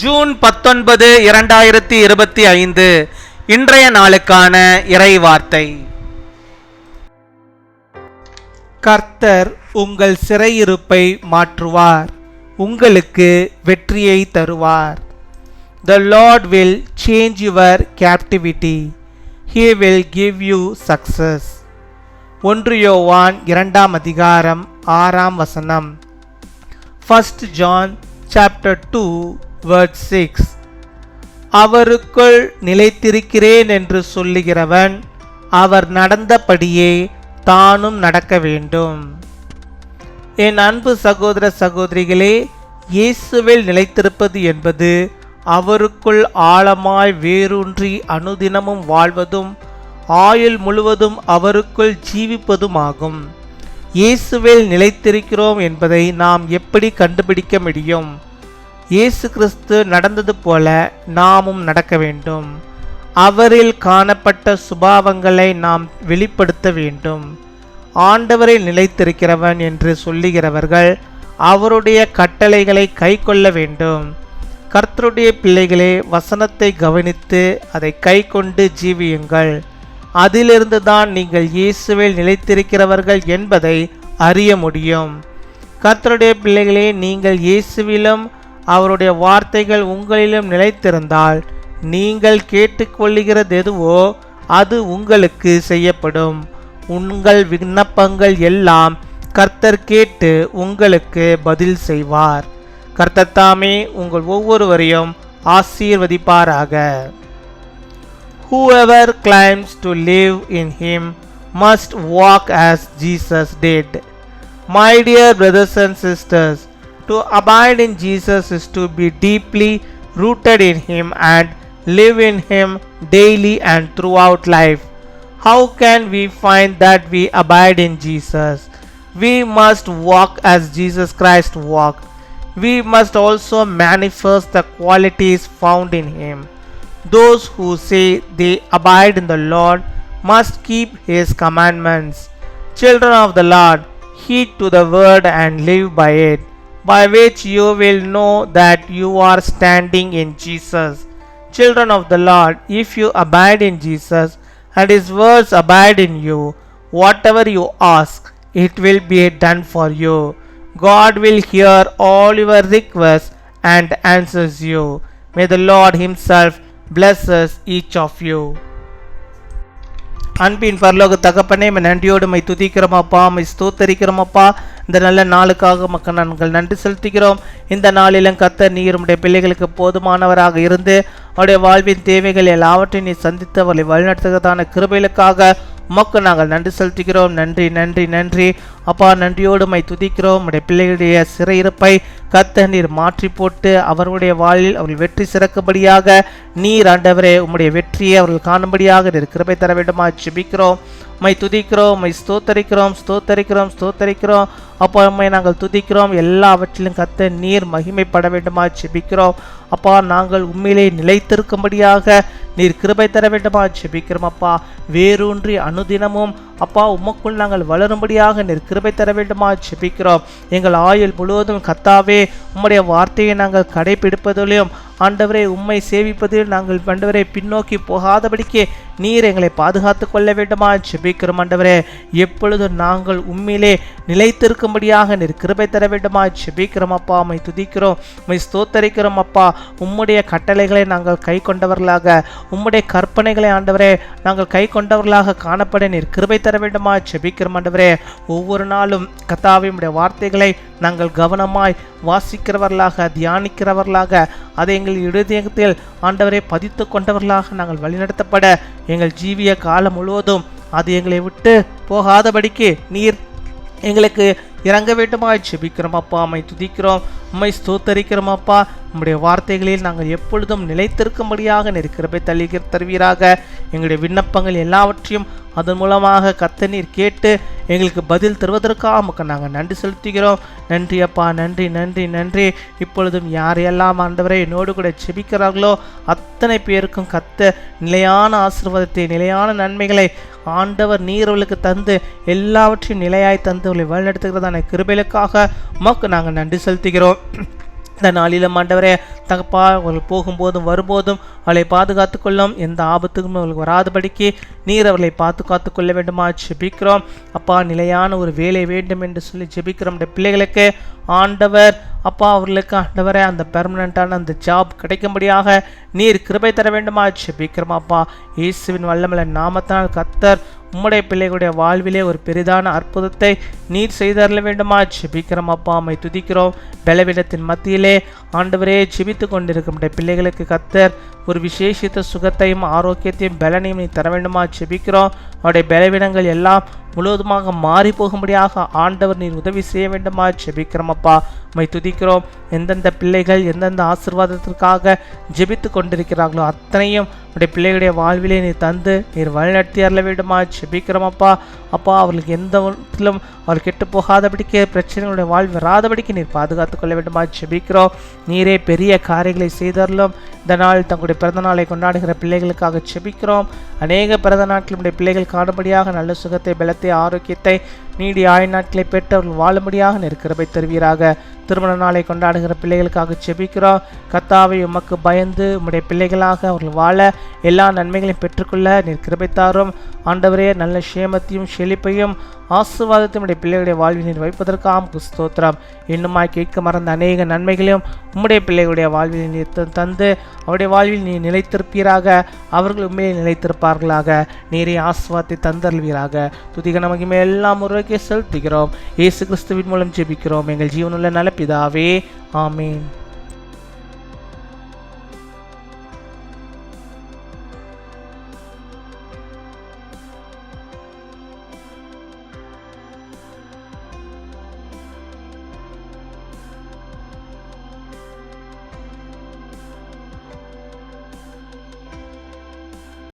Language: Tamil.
ஜூன் 19, 2025 இன்றைய நாளுக்கான இறைவார்த்தை. கர்த்தர் உங்கள் சிறையிருப்பை மாற்றுவார், உங்களுக்கு வெற்றியை தருவார். The Lord will change your captivity. He will give you success. 1 யோவான் 2 அதிகாரம் 6 1 John chapter 2 verse 6. அவருக்குள் நிலைத்திருக்கிறேன் என்று சொல்லுகிறவன் அவர் நடந்தபடியே தானும் நடக்க வேண்டும். என் அன்பு சகோதர சகோதரிகளே, இயேசுவில் நிலைத்திருப்பது என்பது அவருக்குள் ஆழமாய் வேரூன்றி அனுதினமும் வாழ்வதும் ஆயுள் முழுவதும் அவருக்குள் ஜீவிப்பதுமாகும். இயேசுவில் நிலைத்திருக்கிறோம் என்பதை நாம் எப்படி கண்டுபிடிக்க முடியும்? இயேசு கிறிஸ்து நடந்தது போல நாமும் நடக்க வேண்டும். அவரில் காணப்பட்ட சுபாவங்களை நாம் வெளிப்படுத்த வேண்டும். ஆண்டவரில் நிலைத்திருக்கிறவன் என்று சொல்லுகிறவர்கள் அவருடைய கட்டளைகளை கைக்கொள்ள வேண்டும். கர்த்தருடைய பிள்ளைகளே, வசனத்தை கவனித்து அதை கைக்கொண்டு ஜீவியுங்கள். அதிலிருந்து தான் நீங்கள் இயேசுவில் நிலைத்திருக்கிறவர்கள் என்பதை அறிய முடியும். கர்த்தருடைய பிள்ளைகளே, நீங்கள் இயேசுவிலும் அவருடைய வார்த்தைகள் உங்களிலும் நிலைத்திருந்தால் நீங்கள் கேட்டுக்கொள்ளுகிறது எதுவோ அது உங்களுக்கு செய்யப்படும். உங்கள் விண்ணப்பங்கள் எல்லாம் கர்த்தர் கேட்டு உங்களுக்கு பதில் செய்வார். கர்த்தர் தாமே உங்கள் ஒவ்வொருவரையும் ஆசீர்வதிப்பாராக. Whoever claims to live in him must walk as Jesus did. My dear brothers and sisters, to abide in Jesus is to be deeply rooted in him and live in him daily and throughout life. How can we find that we abide in Jesus? We must walk as Jesus Christ walked. We must also manifest the qualities found in him. Those who say they abide in the Lord must keep his commandments. Children of the Lord, heed to the word and live by it, by which you will know that you are standing in Jesus. Children of the Lord, if you abide in Jesus and his words abide in you, whatever you ask, it will be done for you. God will hear all your requests and answers you. May the Lord himself bless us each of you. அன்பின் பரலோக தகப்பனே, நன்றியோடு மை துதிக்கிறோம் அப்பா, மை ஸ்தோத்தரிக்கிறோம் அப்பா. இந்த நல்ல நாளுக்காக மக்கள் நாங்கள் நன்றி செலுத்துகிறோம். இந்த நாளிலும் கர்த்தர் நீர் உம்முடைய பிள்ளைகளுக்கு போதுமானவராக இருந்து அவருடைய வாழ்வின் தேவைகள் எல்லாவற்றையும் நீ சந்தித்து அவர்களை வழிநடத்துகிறதான கிருபைகளுக்காக உமக்கு நாங்கள் நன்றி செலுத்துகிறோம். நன்றி நன்றி நன்றி அப்பா. நன்றியோடு மை துதிக்கிறோம். உம்முடைய பிள்ளைகளுடைய சிறையிருப்பை கர்த்தர் நீர் மாற்றி போட்டு அவர்களுடைய வாழ்வில் அவர்கள் வெற்றி சிறக்கும்படியாக நீர் ஆண்டவரே உம்முடைய வெற்றியை அவர்கள் காணும்படியாக நீர் கிருபை தர வேண்டுமா ஜெபிக்கிறோம். மை துதிக்கிறோம், மை ஸ்தோத்தரிக்கிறோம் ஸ்தோத்தரிக்கிறோம் ஸ்தோத்தரிக்கிறோம் அப்பா. உம்மை நாங்கள் துதிக்கிறோம். எல்லாவற்றிலும் கர்த்தர் நீர் மகிமைப்பட வேண்டுமா ஜெபிக்கிறோம் அப்பா. நாங்கள் உண்மையிலே நிலைத்திருக்கும்படியாக நீர் கிருபை தர வேண்டுமா ஜெபிக்கிறோம் அப்பா. வேரூன்றி அனுதினமும் அப்பா உமக்குள் நாங்கள் வளரும்படியாக நீர் கிருபை தர வேண்டுமா ஜெபிக்கிறோம். எங்கள் ஆயுள் முழுவதும் கர்த்தாவே உம்முடைய வார்த்தையை நாங்கள் கடைபிடிப்பதிலும் ஆண்டவரை உம்மை சேவிப்பதில் நாங்கள் ஆண்டவரை பின்னோக்கி போகாதபடிக்கு நீர் எங்களை பாதுகாத்து கொள்ள வேண்டுமா ஜெபிக்கிறோம் ஆண்டவரே. எப்பொழுதும் நாங்கள் உண்மையிலே நிலைத்திருக்கும்படியாக நீர் கிருபை தர வேண்டுமா ஜெபிக்கிறோம் அப்பா. உம்மை துதிக்கிறோம், உம்மை ஸ்தோத்தரிக்கிறோம் அப்பா. உம்முடைய கட்டளைகளை நாங்கள் கை கொண்டவர்களாக, உம்முடைய கற்பனைகளை ஆண்டவரே நாங்கள் கை கொண்டவர்களாக காணப்பட நீர் கிருபை தர வேண்டுமா ஜெபிக்கிறோம் ஆண்டவரே. ஒவ்வொரு நாளும் கர்த்தாவே உம்முடைய வார்த்தைகளை நாங்கள் கவனமாய் வாசிக்கிறவர்களாக, தியானிக்கிறவர்களாக, அதை எங்கள் இதயத்தில் ஆண்டவரை பதித்து கொண்டவர்களாக நாங்கள் வழிநடத்தப்பட எங்கள் ஜீவிய காலம் முழுவதும் அது எங்களை விட்டு போகாதபடிக்கு நீர் எங்களுக்கு இறங்க வேண்டுமா ஜெபிக்கிறோம் அப்பா. உம்மை துதிக்கிறோம், உம்மை ஸ்தோத்தரிக்கிறோம் அப்பா. உம்முடைய வார்த்தைகளில் நாங்கள் எப்பொழுதும் நிலைத்திருக்கும்படியாக நீர் கிருபை தருவீராக. எங்களுடைய விண்ணப்பங்கள் எல்லாவற்றையும் அதன் மூலமாக கர்த்தர் நீர் கேட்டு எங்களுக்கு பதில் தருவதற்காக நமக்கு நாங்கள் நன்றி செலுத்துகிறோம். நன்றி அப்பா, நன்றி நன்றி நன்றி. இப்பொழுதும் யாரையெல்லாம் ஆண்டவரை என்னோடு கூட ஜெபிக்கிறார்களோ அத்தனை பேருக்கும் கர்த்தர் நிலையான ஆசீர்வாதத்தை, நிலையான நன்மைகளை ஆண்டவர் நீர் அவளுக்கு தந்து எல்லாவற்றையும் நிலையாய் தந்து அவளை வழிநடத்துகிறதான கிருபைகளுக்காக உமக்கு நாங்கள் நன்றி செலுத்துகிறோம். இந்த நாளிலும் ஆண்டவரே தகப்பா அவர்கள் போகும்போதும் வரும்போதும் அவளை பாதுகாத்து கொள்ளும், எந்த ஆபத்துக்கும் அவர்களுக்கு வராதபடிக்கு நீர் அவர்களை காத்து கொள்ள வேண்டுமா ஜெபிக்கிறோம். அப்பா நிலையான ஒரு வேலை வேண்டும் என்று சொல்லி ஜெபிக்கிறோம். பிள்ளைகளுக்கு ஆண்டவர் அப்பா அவர்களுக்கு ஆண்டவரே அந்த பெர்மனண்டான அந்த ஜாப் கிடைக்கும்படியாக நீர் கிருபை தர வேண்டுமா ஜெபிக்கிறோம். அப்பா இயேசுவின் வல்லமையுள்ள நாமத்தினால் கர்த்தர் உம்முடைய பிள்ளைகளுடைய வாழ்விலே ஒரு பெரிதான அற்புதத்தை நீர் செய்தரல வேண்டுமா ஜெபிக்கிறோம். அப்பா அம்மை துதிக்கிறோம். பலவீனத்தின் மத்தியிலே ஆண்டவரே ஜெபித்து கொண்டிருக்கும் பிள்ளைகளுக்கு கர்த்தர் ஒரு விசேஷித்த சுகத்தையும் ஆரோக்கியத்தையும் பலனையும் நீ தர வேண்டுமா ஜெபிக்கிறோம். அவருடைய பலவீனங்கள் எல்லாம் முழுவதுமாக மாறி போகும்படியாக ஆண்டவர் நீர் உதவி செய்ய வேண்டுமா ஜெபிக்கிறோம். அப்பா உம்மை துதிக்கிறோம். எந்தெந்த பிள்ளைகள் எந்தெந்த ஆசீர்வாதத்திற்காக ஜெபித்து கொண்டிருக்கிறார்களோ அத்தனையும் உடைய பிள்ளைகளுடைய வாழ்விலே நீர் தந்து நீர் வழிநடத்தி அருள வேண்டுமா ஜெபிக்கிறோம். அப்பா அவர்களுக்கு எந்த விதத்திலும் அவர் கெட்டு போகாதபடிக்கு பிரச்சனைகளுடைய வாழ்வு வராதபடிக்கு நீர் பாதுகாத்து கொள்ள வேண்டுமா ஜெபிக்கிறோம். நீரே பெரிய காரியங்களை செய்தரலும். இந்த நாள் தங்களுடைய பிறந்த நாளை கொண்டாடுகிற பிள்ளைகளுக்காக ஜெபிக்கிறோம். அநேக பிறந்த நாட்கள் நம்முடைய பிள்ளைகள் காணும்படியாக நல்ல சுகத்தை பலத்தை ஆரோக்கியத்தை நீடிய ஆயுள் நாட்களை பெற்று அவர்கள் வாழும்படியாக நீர் கிருபை தருவீராக. திருமண நாளை கொண்டாடுகிற பிள்ளைகளுக்காக ஜெபிக்கிறோம். கர்த்தாவை உமக்கு பயந்து உம்முடைய பிள்ளைகளாக அவர்கள் வாழ எல்லா நன்மைகளையும் பெற்றுக்கொள்ள நீர் கிருபை தாரும். ஆண்டவரே நல்ல சேமத்தையும் செழிப்பையும் ஆசீர்வாதத்தையும் உடைய பிள்ளைகளுடைய வாழ்வில் நீர் வைப்பதற்காக ஸ்தோத்திரம். இன்னுமாய் கேட்க மறந்த அநேக நன்மைகளையும் உம்முடைய பிள்ளைகளுடைய வாழ்வில் நீர் தந்து அவருடைய வாழ்வில் நீ நிலைத்திருப்பீராக. அவர்கள் உண்மையை நிலைத்திருப்பார்களாக. நீரே ஆசீர்வாதத்தை தந்தருள்வீராக. துதிக நமக்கு எல்லாம் ஒருவருக்கே செலுத்துகிறோம். இயேசு கிறிஸ்துவின் மூலம் ஜெபிக்கிறோம் எங்கள் ஜீவனுள்ள நல்ல பிதாவே, ஆமீன்.